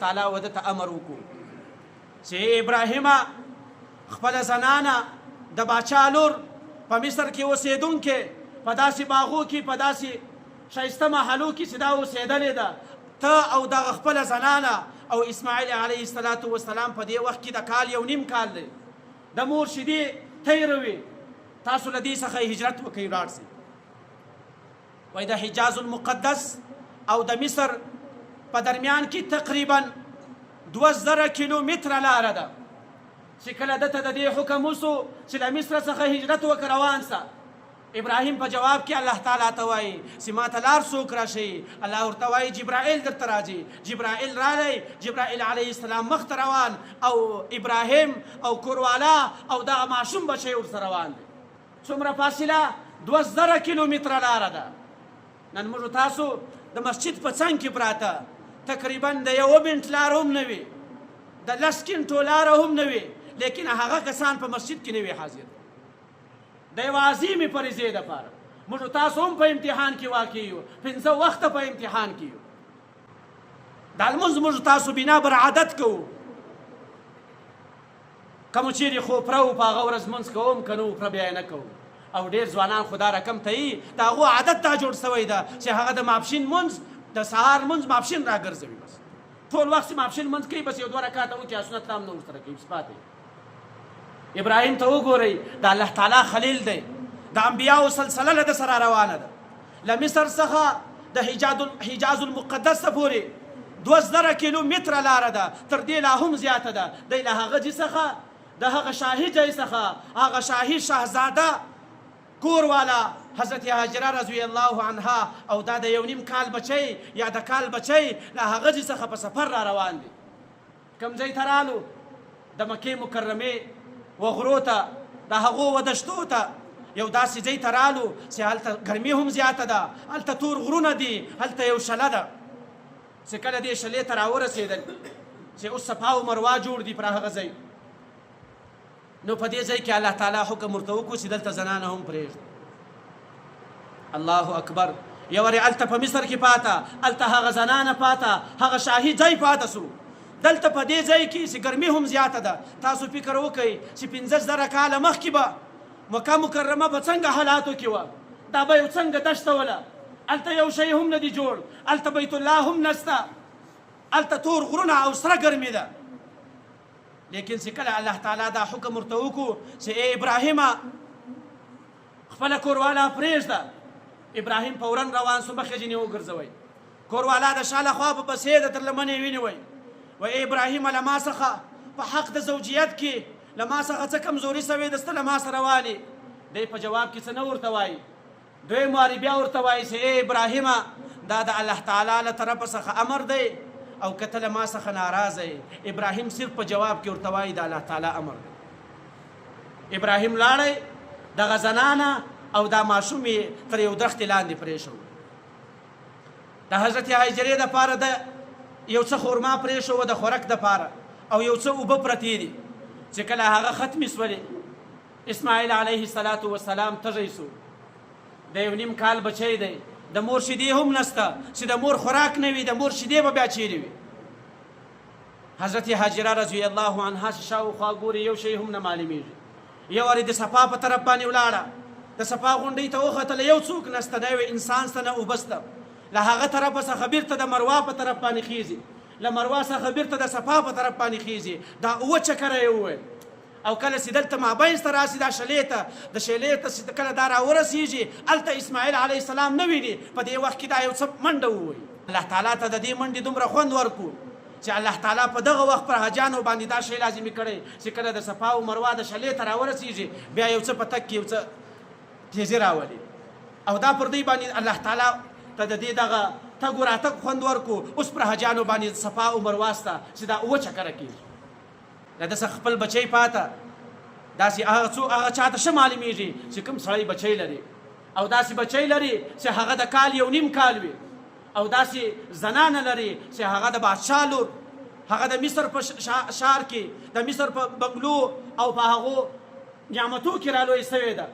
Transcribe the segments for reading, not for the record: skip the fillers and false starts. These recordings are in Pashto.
تعالی وده ته امر وکړو چې ابراهیم خپله زنانه د باچا لور په مصر کې اوسېدونکې په داسې باغو کې په داسې ښایسته محلو کې چې دا اوسېدلې ده ته او دغه خپله زنانه او اسماعیل علیه السلام په دې وخت کې د کال یو نیم کال دی د مور شیدې تیروي تاسو له دې څخه هجرت وکړئ ولاړ سئ وایي د حجاز المقدس او د مصر په درمیان کې تقریبا 2000 کیلومتره لاره ده چې کله دته د دې حکم وسو چې له مصر څخه هجرت وکړه روان سه ابراهیم په جواب کې الله تعالی ته وایي چې ما ته لار څوک راشي الله ورته وایي جبرائیل درته راځي جبرائیل راغی جبرائیل علیه السلام مخته روان او ابراهیم او کوروالا او دغه ماشوم بچی ورسره روان دی څومره فاصله 2000 کیلومتره لاره ده نن موږ تاسو د مسجد په څنګ کې پراته تقریبا د 1 منټ لار هم نه وي د 10 کنټو لاره هم نه وي لیکن هغه کسان په مسجد کې نه وي حاضر د یوه عظیمې فریضې دپاره موږ تاسو هم په امتحان کې واقع یو 5 وخته په امتحان کې یو دا لمونځ موږ تاسو بنا بر عادت کوو که مو چیرې خوپره و په هغه ورځ لمونځ کوم که نه وپره بیا یې نه کوو او ډېر ځوانان خو دا رقم ته یي د هغو عادت دا جوړ سوی ده چې هغه د ماپښین لمونځ د سهار لمونځ ماپښین راګرځوي بس ټول وخت چې ماپښین لمونځ کوي بس 1-2 رکعته وکړي سنت هم نه ورسره کوي بس پاتې ابراهیم ته وګورئ د الله تعالی خلیل دی د انبیاو سلسله له ده سره روانه ده له مصر څخه د حجاز المقدس ته پورې 2000 کیلومتره لاره ده تر دې لا هم زیاته ده دی له هغه ځای څخه د هغه شاهي ځای څخه هغه شاهي شهزاده کوروالا حضرت هاجره رضی الله عنها او دا د 1.5 کال بچی یا د کال بچی له هغه ځای څخه په سفر را روان دي کوم ځای ته رالو د مکې مکرمې وغرو ته د هغو ودشتو ته یو داسې ځای ته رالو چې هلته ګرمي هم زیاته ده هلته تور غرونه دي هلته یو شله ده چې کله دې شلې ته راورسېدل چې اوس صفا او مروه جوړ دي پر هغه ځای نو په دې ځای کې الله تعالی حکم ورته وکړو چې دلته زنانه هم پرېږدو الله اکبر یو وارې هلته په مصر کې پاته هلته هغه زنانه پاته هغه شاهي ځای پاته سو دلته په دې ځای کې چې ګرمي هم زیاته ده تاسو فکر وکئ چې 15,000 کاله مخکې به مکه مکرمه په څنګه حالاتو کې وه دا به یو څنګه دشته وله هلته یو شی هم نه دی جوړ هلته بیت الله هم نسته هلته تور غرونه او سره ګرمي ده لیکن چې کله الله تعالی دا حکم ورته وکړو چې ای ابراهیمه خپله کوروالا پرېږده ابراهیم فورا روان سو مخې ځینې وګرځوئ کوروالا د شا له خوا په پسې ده تر لمنې ونیوئ و ای ابراهیم له ما څخه په حق د زوجیت کې له ما څخه څه کمزوري سوې ده سته له ما سره والې دی په جواب کې څه نه ورته وایي دویم وارې بیا ورته وایي چې ای ابراهیمه دا د الله تعالی له طرفه څخه امر دی او که ته له ما څخه ناراضه یې ابراهیم صرف په جواب کې ورته وایي د الله تعالی امر دی ابراهیم لاړی دغه زنانه او دا ماشوم یې تر یو درختې لاندې پرېښود د حضرت هاجرې دپاره د یو څه خورما پرېښوه د خوراک دپاره او یو څه اوبه پرتې دي چې کله هغه ختمې سولې اسماعیل علیه السلام تږی سو د 1.5 کال بچی دی د مور شیدې هم نسته چې د مور خوراک نه وي د مور شیدې به بیا چیرې وي حضرت هاجره رضی الله عنها چې شاوخوا ګوري یو شی هم نه معلومیږي یو وارې د صفا په طرف باندې ولاړه د صفا غونډۍ ته وختله یو څوک نسته نه یو انسان سته نه اوبه سته له هغه طرفه څخه بیرته د مروه په طرف باندې خیزي له مروه څخه بیرته د صفا په طرف باندې خیزي دا 2 چکره یې وویل او کله چې دلته مابینځ ته راسي دا شلې ته د شلې ته چې کله دا راورسېږي هلته اسماعیل علیه السلام نه ویني په دې وخت کې دا یو څه منډه ووایي الله تعالی ته د دې منډې دومره خوند ورکړو چې الله تعالی په دغه وخت پر حاجانو باندې دا شی لازمي کړی چې کله د صفا او مروه د شلې ته راورسېږي بیا یو څه په تک کې یو څه تیزي راولي او دا پر دوی باندې الله تعالی ته د دې دغه تګ راتګ خوند ورکړو اوس پر حاجانو باندې صفا او مروه سته چې دا 2 چکره کېږي د ده څخه خپل بچی پاته داسې هغه چاته ښه معلومیږي چې کوم سړی بچی لري او داسې بچی لري چې هغه د کال 1.5 کال وي او داسې زنانه لري چې هغه د بادشاه لور هغه د مصر په ښار کې د مصر په بنګلو او په هغو نعمتو کې رالوی سوې ده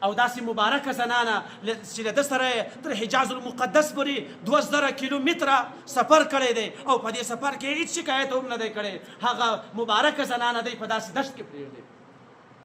او داسې مبارکه زنانه چې له ده سره تر حجاز المقدس پورې 2000 کیلومتره سفر کړی دی او په دې سفر کې هیڅ شکایت هم نه دی کړی. هغه مبارکه زنانه دی په داسې دشت کې پرېږدي.